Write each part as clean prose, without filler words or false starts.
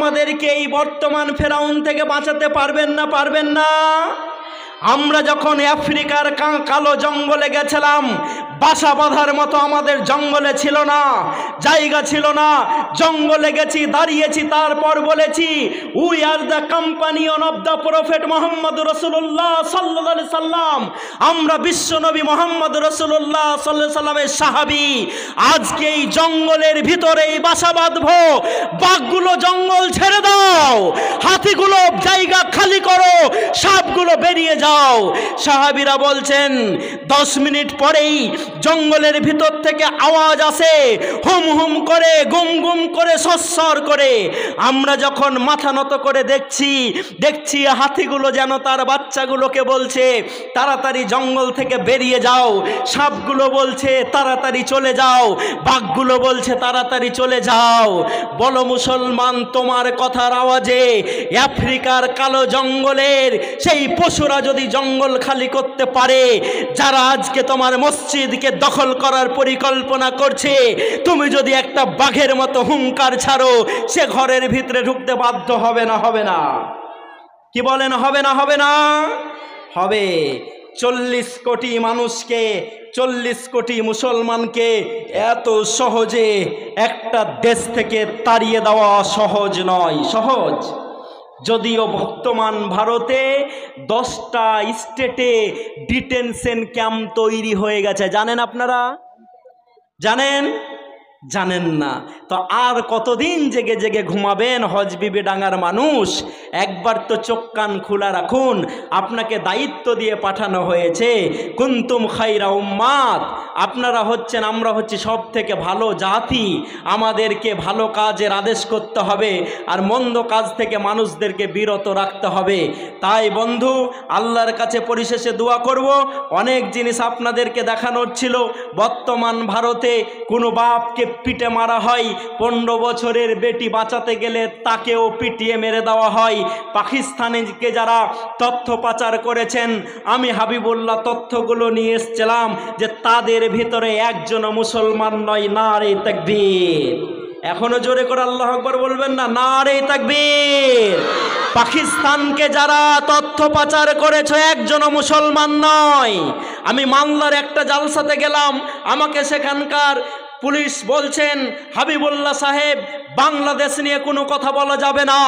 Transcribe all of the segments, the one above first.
আমাদেরকে এই বর্তমান ফেরাউন থেকে বাঁচাতে পারবেন না? পারবেন না? আমরা যখন আফ্রিকার কালো জঙ্গলে গেছিলাম, বাসা বাঁধার মতো আমাদের জঙ্গলে ছিল না, জায়গা ছিল না। জঙ্গলে গেছি, দাঁড়িয়েছি, তারপর বলেছি we are the companion of the prophet Mohammad রসুল্লাহ সাল্লাল্লাহু আলাইহি সাল্লাম। আমরা বিশ্বনবী মোহাম্মদ রসুল্লাহ সাল্লাল্লাহু আলাইহি সাল্লামের সাহাবী। আজকে এই জঙ্গলের ভিতরেই বাসা বাঁধবো। বাঘগুলো জঙ্গল ছেড়ে দাও, হাতিগুলো জায়গা খালি করো, সাপগুলো বেরিয়ে যাও। সাহাবীরা বলছেন 10 মিনিট পরেই জঙ্গলের ভিতর থেকে আওয়াজ আসে, হুম হুম করে, গুম গুম করে, সস্বর করে। আমরা যখন মাথা নত করে দেখছি হাতিগুলো যেন তার বাচ্চাগুলোকে বলছে তাড়াতাড়ি জঙ্গল থেকে বেরিয়ে যাও। সাপগুলো বলছে তাড়াতাড়ি চলে যাও, বাঘগুলো বলছে তাড়াতাড়ি চলে যাও। বলো মুসলমান, তোমার কথার আওয়াজে আফ্রিকার কালো জঙ্গলের সেই পশুরা যদি জঙ্গল খালি করতে পারে, যারা আজকে তোমার মসজিদকে দখল করার পরিকল্পনা করছে, তুমি যদি একটা বাঘের মতো হুঙ্কার ছাড়ো, সে ঘরের ভিতরে ঢুকতে বাধ্য হবে না? হবে না? কি বলেন, হবে না? হবে না? হবে। 40 কোটি মানুষকে, 40 কোটি মুসলমানকে এত সহজে একটা দেশ থেকে তাড়িয়ে দেওয়া সহজ নয়। সহজ যদিও বর্তমান ভারতে 10টা স্টেটে ডিটেনশন ক্যাম্প তৈরি হয়ে গেছে। জানেন আপনারা? জানেন? জানেন না তো আর কতদিন জেগে জেগে ঘুমাবেন হজ বিবি ডাঙ্গার মানুষ? একবার তো চোখ কান খোলা রাখুন। আপনাকে দায়িত্ব দিয়ে পাঠানো হয়েছে, কুনতুম খায়রা উম্মাত। আপনারা হচ্ছেন, আমরা হচ্ছি সব থেকে ভালো জাতি। আমাদেরকে ভালো কাজের আদেশ করতে হবে আর মন্দ কাজ থেকে মানুষদেরকে বিরত রাখতে হবে। তাই বন্ধু, আল্লাহর কাছে পরিশেষে দোয়া করব। অনেক জিনিস আপনাদেরকে দেখানোর ছিল। বর্তমান ভারতে কোনো বাপকে পিটে মারা হয়, 15 বছরের বেটি বাঁচাতে গেলে তাকেও পিটিয়ে মেরে দেওয়া হয়। পাকিস্তানিকে যারা তথ্য পাচার করেছেন, আমি হাবিবুল্লাহ তথ্যগুলো নিয়ে এসেছিলাম যে তাদের ভিতরে একজনও মুসলমান নয়। নারে তাকবীর! এখনো জোরে করে আল্লাহু আকবার বলবেন না? নারে তাকবীর! পাকিস্তানকে যারা তথ্য পাচার করেছে একজনও মুসলমান নয়। আমি মালদার একটা জালসাতে গেলাম, আমাকে সেখানকার পুলিশ বলছেন হাবিবুল্লাহ সাহেব, বাংলাদেশ নিয়ে কোনো কথা বলা যাবে না।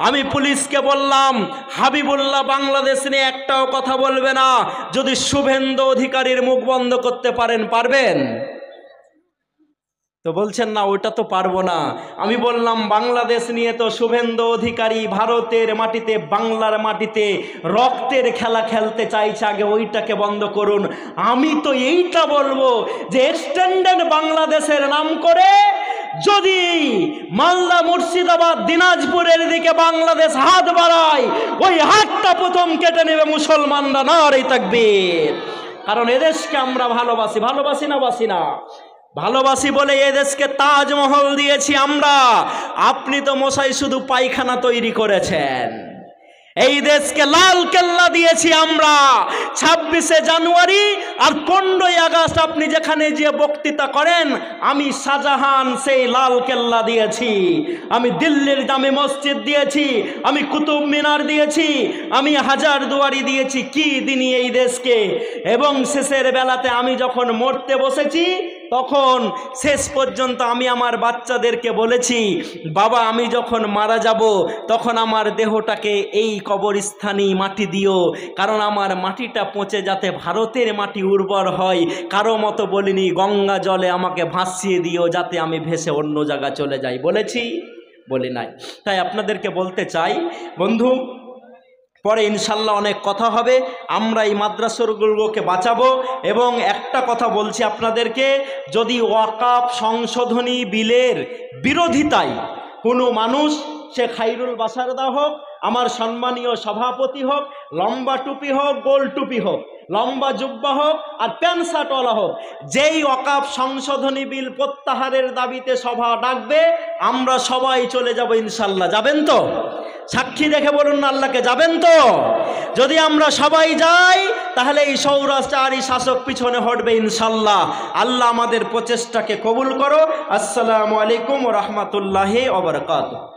আমি পুলিশকে বললাম হাবিবুল্লাহ বাংলাদেশ নিয়ে একটাও কথা বলবে না, যদি শুভেন্দু অধিকারীর মুখ বন্ধ করতে পারেন। পারবেন? তো বলছেন না, ওটা তো পারবো না। আমি বললাম বাংলাদেশ নিয়ে তো শুভেন্দু অধিকারী ভারতের মাটিতে, বাংলার মাটিতে রক্তের খেলা খেলতে চাইছে, আগে ওইটাকে বন্ধ করুন। আমি তো এইটা বলবো যে এক্সটেন্ডেড বাংলাদেশের নাম করে যদি মালদা, মুর্শিদাবাদ, দিনাজপুরের দিকে বাংলাদেশ হাত বাড়ায়, ওই হাতটা প্রথম কেটে নেবে মুসলমানরা। নারে তাকবীর! কারণ এদেশকে আমরা ভালোবাসি। ভালোবাসি না? বাসি না? ভালোবাসি বলে এদেশকে তাজমহল দিয়েছি আমরা। আপনি তো মশাই শুধু পায়খানা তৈরি করেছেন। এই দেশকে লাল কেল্লা দিয়েছি আমরা। 26শে জানুয়ারি আর 15ই আগস্ট আপনি যেখানে যে বক্তৃতা করেন, আমি শাহজাহান সেই লাল কেল্লা দিয়েছি, আমি দিল্লির জামে মসজিদ দিয়েছি, আমি কুতুব মিনার দিয়েছি, আমি হাজার দুয়ারি দিয়েছি। কি দিনই এই দেশকে! এবং শেষের বেলাতে আমি যখন মরতে বসেছি, তখন শেষ পর্যন্ত আমি আমার বাচ্চাদেরকে বলেছি, বাবা আমি যখন মারা যাব তখন আমার দেহটাকে এই কবরস্থানেই মাটি দিও, কারণ আমার মাটিটা পচে যাতে ভারতের মাটি উর্বর হয়। কারো মতো বলিনি গঙ্গা জলে আমাকে ভাসিয়ে দিও যাতে আমি ভেসে অন্য জায়গা চলে যাই। বলেছি? বলি নাই। তাই আপনাদেরকে বলতে চাই বন্ধু, পরে ইনশাল্লাহ অনেক কথা হবে। আমরা এই মাদ্রাসাগুলোকে বাঁচাবো। এবং একটা কথা বলছি আপনাদেরকে, যদি ওয়াকাফ সংশোধনী বিলের বিরোধিতায় কোনো মানুষ, সে খাইরুল বাসারদা হোক, আমার সম্মানীয় সভাপতি হোক, লম্বা টুপি হোক, গোল টুপি হোক, লম্বা জুব্বা হোক আর প্যান্ট শার্টওয়ালা হোক, যেই ওয়াকাফ সংশোধনী বিল প্রত্যাহারের দাবিতে সভা ডাকবে, আমরা সবাই চলে যাব ইনশাল্লাহ। যাবেন তো? সাক্ষী দেখে বলুন না আল্লাহকে, যাবেন তো? যদি আমরা সবাই যাই তাহলে এই সৌরাষ্ট্র শাসক পিছনে হটবে ইনশাল্লাহ। আল্লাহ আমাদের প্রচেষ্টাকে কবুল করো। আসসালামু আলাইকুম ওয়া রাহমাতুল্লাহি ওয়া বারাকাতুহু।